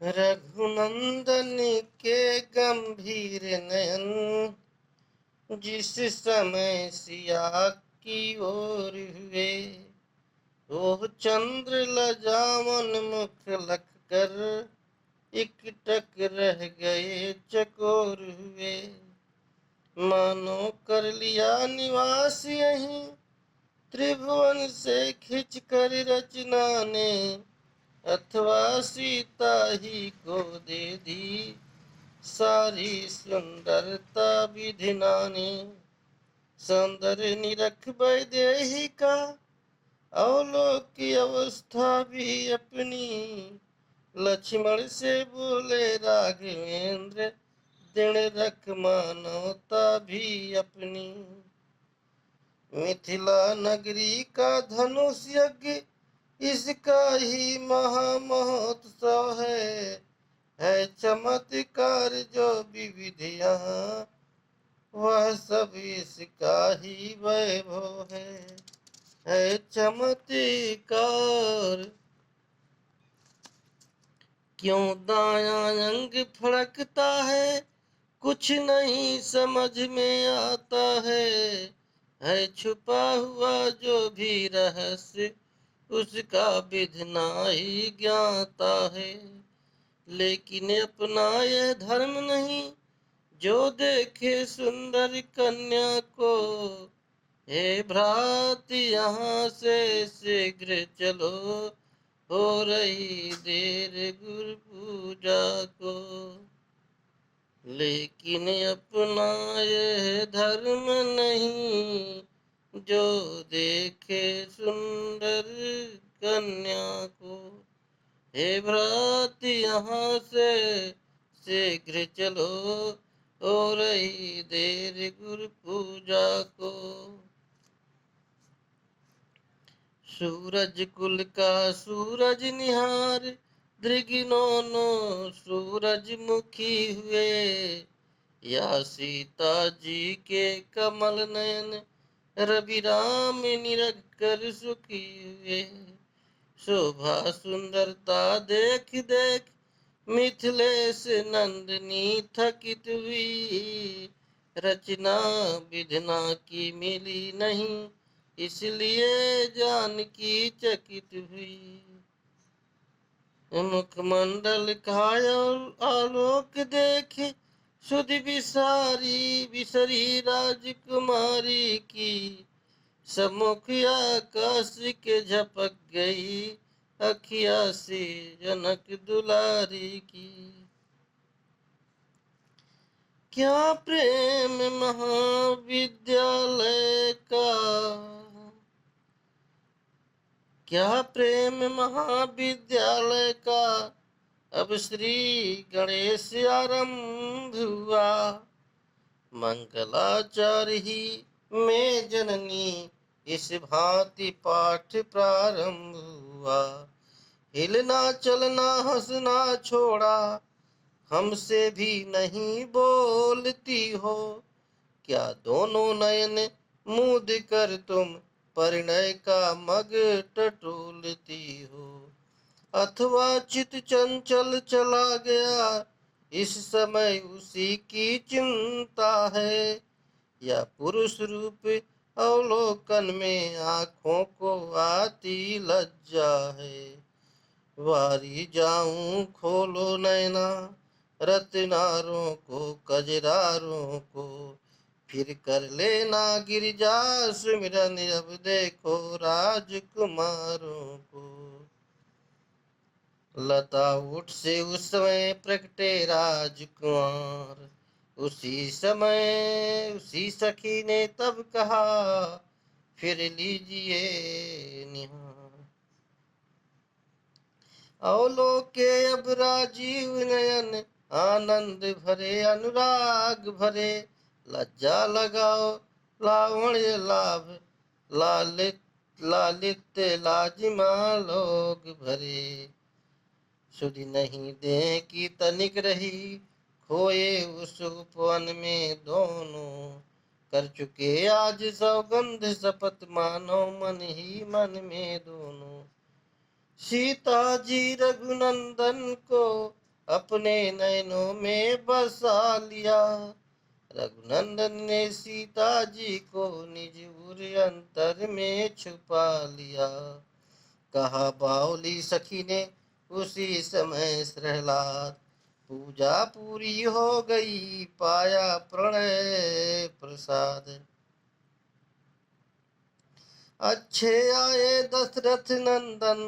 रघुनंदन के गंभीर नयन जिस समय सिया की ओर हुए, ओह चंद्र लजावन मुख लख कर इकटक रह गए चकोर हुए। मानो कर लिया निवास यहीं त्रिभुवन से खिंच कर रचना ने, अथवा सीता ही को दे दी सारी सुंदरता विधिना ने। सौंदर्य निरख वैदेही का अवलोक की अवस्था भी अपनी, लक्ष्मण से बोले राघवेंद्र दृढ़ रख मानवता भी अपनी। मिथिला नगरी का धनुष यज्ञ इसका ही महामहोत्सव है चमत्कार जो विविध यहाँ, वह सब इसका ही वैभव है चमत्कार। क्यों दायां अंग फड़कता है, कुछ नहीं समझ में आता है छुपा हुआ जो भी रहस्य, उसका विधना ही ज्ञाता है। लेकिन अपना यह धर्म नहीं, जो देखे सुंदर कन्या को, हे भ्रात यहाँ से शीघ्र चलो, हो रही देर गुरु पूजा को। लेकिन अपना यह धर्म नहीं, जो देखे सुंदर कन्या को, हे भ्रात यहाँ से शीघ्र चलो, हो रही देर गुरु पूजा को। सूरज कुल का सूरज निहार, दृगिनोनो सूरजमुखी हुए, या सीता जी के कमल नयन रवि राम निरख कर सुखी हुए। शोभा सुंदरता देख देख मिथिलेश नंदनी थकित हुई, रचना विधना की मिली नहीं, इसलिए जानकी चकित हुई। मुखमंडल कायल आलोक देखे, सुध बिसरी राजकुमारी की, सम्मुख आकाश के झपक गई अखिया से जनक दुलारी की। क्या प्रेम महाविद्यालय का, क्या प्रेम महाविद्यालय का, अब श्री गणेश आरंभ हुआ। मंगलाचार्य ही में जननी इस भांति पाठ प्रारंभ हुआ। हिलना चलना हंसना छोड़ा, हमसे भी नहीं बोलती हो, क्या दोनों नयन मूंद कर तुम परिणय का मग टटोलती हो। अथवा चित चंचल चला गया, इस समय उसी की चिंता है, या पुरुष रूप अवलोकन में आंखों को आती लज्जा है। वारी जाऊं खोलो नैना, रत्नारों को कजरारों को, फिर कर लेना गिरिजा सुमिरन, अब देखो राजकुमारों को। लता उठ से उस समय प्रकटे राजकुमार, उसी समय उसी सखी ने तब कहा, फिर लीजिए निहार। अवलोके अब राजीव नयन, आनंद भरे अनुराग भरे, लज्जा लगाओ लावण्य लाभ, लालित लालित लाजिमा लोग भरे। सुधि नहीं दे की तनिक रही, खोए उस उपवन में दोनों, कर चुके आज सौगंध शपथ, मानो मन ही मन में दोनों। सीता जी रघुनंदन को अपने नयनों में बसा लिया। रघुनंदन ने सीता जी को निज उर अंतर में छुपा लिया। कहा बावली सखी ने उसी समय प्रहलाद, पूजा पूरी हो गई पाया प्रणय प्रसाद। अच्छे आए दशरथ नंदन,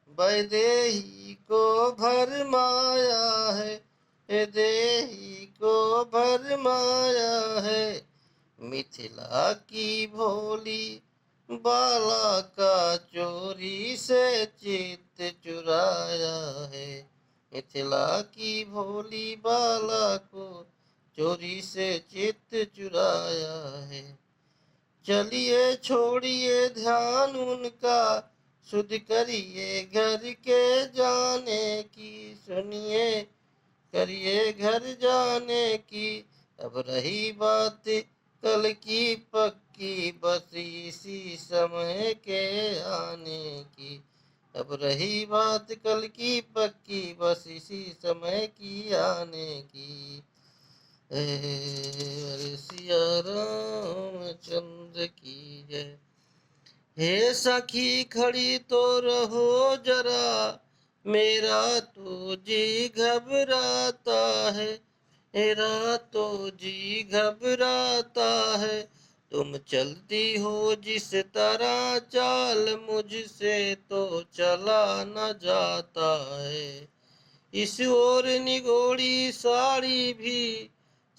वैदेही को भरमाया है, हे देही को भरमाया है। मिथिला की भोली बाला का चोरी से चित्त चुराया है। मिथिला की भोली बाला को चोरी से चित्त चुराया है। चलिए छोड़िए ध्यान उनका, शुद्ध करिए घर के जाने की। सुनिए करिए घर जाने की, अब रही बात कल की पक्की, बस इसी समय के आने की। अब रही बात कल की पक्की, बस इसी समय की आने की। सिया रामचंद्र की जय। हे सखी खड़ी तो रहो जरा, मेरा तो जी घबराता है, मेरा तो जी घबराता है। तुम चलती हो जिस तरह चाल, मुझसे तो चला न जाता है। इस ओर निगोड़ी साड़ी भी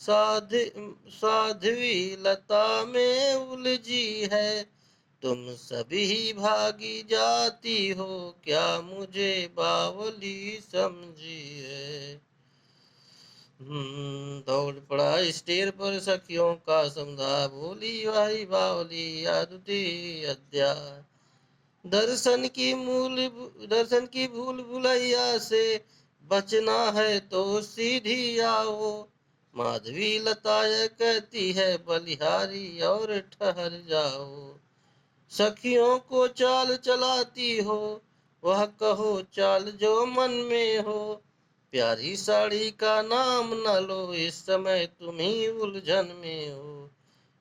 साध्वी लता में उलझी है। तुम सभी भागी जाती हो, क्या मुझे बावली समझी है। दौड़ पड़ा स्टेर पर सखियों का समुदाय, बोली भाई बावली आदुती अध्याय। दर्शन की भूल भुलैया से बचना है तो सीधी आओ। माधवी लता कहती है बलिहारी और ठहर जाओ। सखियों को चाल चलाती हो, वह कहो चाल जो मन में हो। प्यारी साड़ी का नाम न लो, इस समय तुम ही उलझन में हो।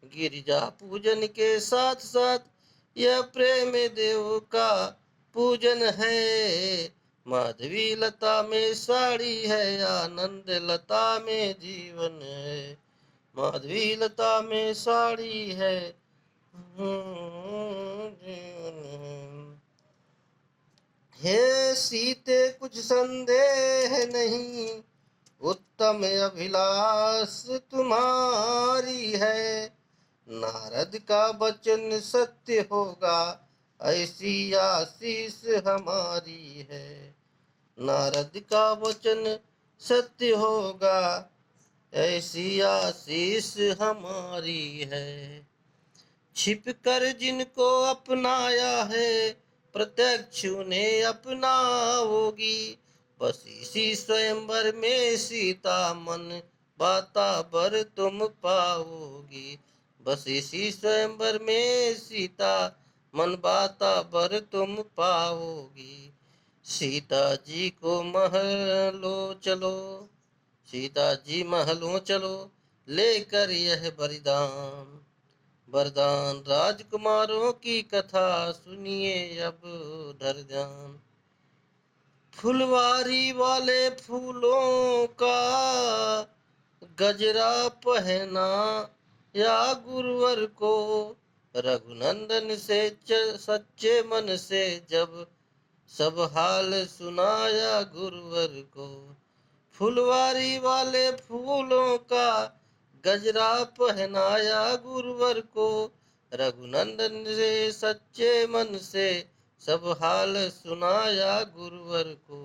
गिरिजा पूजन के साथ साथ यह प्रेम देव का पूजन है। माधवी लता में साड़ी है, आनंद लता में जीवन है। माधवी लता में साड़ी है, हे सीते कुछ संदेह नहीं, उत्तम अभिलाष तुम्हारी है। नारद का वचन सत्य होगा, ऐसी आशीष हमारी है। नारद का वचन सत्य होगा, ऐसी आशीष हमारी है। छिप कर जिनको अपनाया है, प्रत्यक्ष उन्हें अपनाओगी। बस इसी स्वयंवर में सीता मन बाता बर तुम पाओगी। बस इसी स्वयंवर में सीता मन बाता बर तुम पाओगी। सीता जी को महलो चलो, सीता जी महलों चलो, लेकर यह बलिदान वरदान। राजकुमारों की कथा सुनिए अब धर ध्यान। फुलवारी वाले फूलों का गजरा पहना या गुरुवर को, रघुनंदन से सच्चे मन से जब सब हाल सुनाया गुरुवर को। फुलवारी वाले फूलों का गजरा पहनाया गुरुवर को, रघुनंदन से सच्चे मन से सब हाल सुनाया गुरुवर को।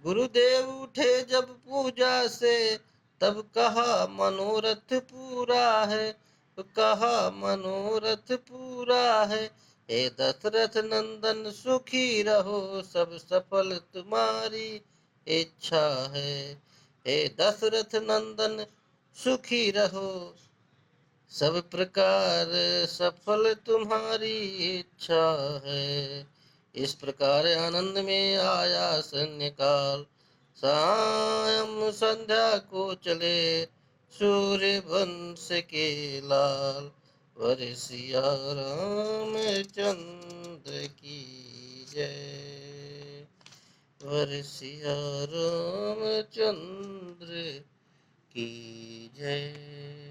गुरुदेव उठे जब पूजा से, तब कहा मनोरथ पूरा है, कहा मनोरथ पूरा है। हे दशरथ नंदन सुखी रहो, सब सफल तुम्हारी इच्छा है। हे दशरथ नंदन सुखी रहो, सब प्रकार सफल तुम्हारी इच्छा है। इस प्रकार आनंद में आया सन्य काल, सायं संध्या को चले सूर्य वंश के लाल। वर सिया रामचंद्र की जय। वर सिया रामचंद्र की जय।